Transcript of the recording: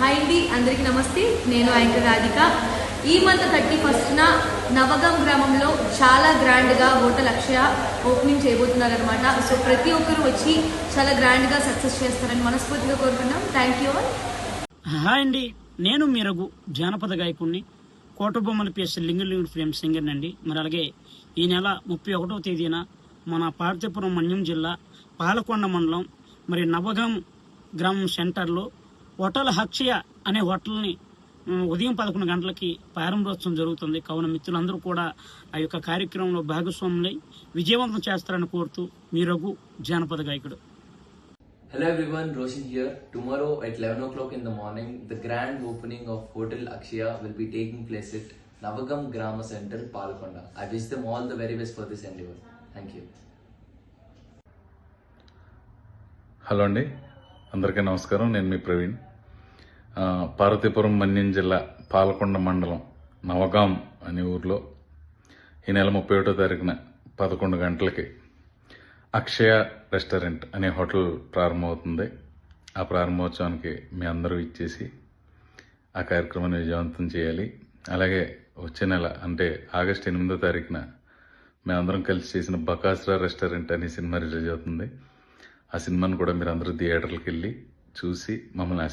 Hi అండి, అందరికీ నమస్తే. నేను యాంకర్ రాధిక. ఈ మంత్ 31న నవగం గ్రామంలో చాలా గ్రాండ్గా హోటల్ అక్షయ ఓపెనింగ్ చేయబోతున్నారనమాట. సో ప్రతి ఒక్కరు వచ్చి చాలా గ్రాండ్గా సక్సెస్ చేస్తారని మనస్ఫూర్తిగా కోరుకున్నాం. Thank you all. హాయ్ అండి, నేను మీ రఘు, జానపద గాయకుడిని, కోటబొమ్మల పిఎస్ లింగలింగుడు ఫ్రేమ్ సింగర్ అండి. మరి అలాగే ఈ నెల 31వ తేదీన మన పార్వతీపురం మన్యం జిల్లా పాలకొండ మండలం మరి నవగం గ్రామం సెంటర్లో హోటల్ అక్షయ అనే హోటల్ని ఉదయం 11 గంటలకి ప్రారంభోత్సవం జరుగుతుంది. కావున మిత్రులందరూ కూడా ఆ యొక్క కార్యక్రమంలో భాగస్వాములై విజయవంతం చేస్తారని కోరుతూ మీ రఘు, జానపద గాయకుడు. Hello everyone, Roshan here. Tomorrow at 11 o'clock in the morning, the grand opening of Hotel Akshaya will be taking place at Navagam Grama Center, Palakonda. I wish them all the very best for this endeavor. Thank you. Hello అండి, అందరికీ నమస్కారం. నేను మీ ప్రవీణ్. పార్వతీపురం మన్యం జిల్లా పాలకొండ మండలం నవగాం అనే ఊర్లో ఈ నెల 31వ తారీఖున 11 గంటలకి అక్షయ రెస్టారెంట్ అనే హోటల్ ప్రారంభమవుతుంది. ఆ ప్రారంభోత్సవానికి మీ అందరూ ఇచ్చేసి ఆ కార్యక్రమాన్ని విజయవంతం చేయాలి. అలాగే వచ్చే నెల అంటే ఆగస్టు 8వ తారీఖున మేమందరం కలిసి చేసిన బకాసురా రెస్టారెంట్ అనే సినిమా రిలీజ్ అవుతుంది. ఆ సినిమాను కూడా మీరు అందరూ థియేటర్లకు వెళ్ళి చూసి మమ్మల్ని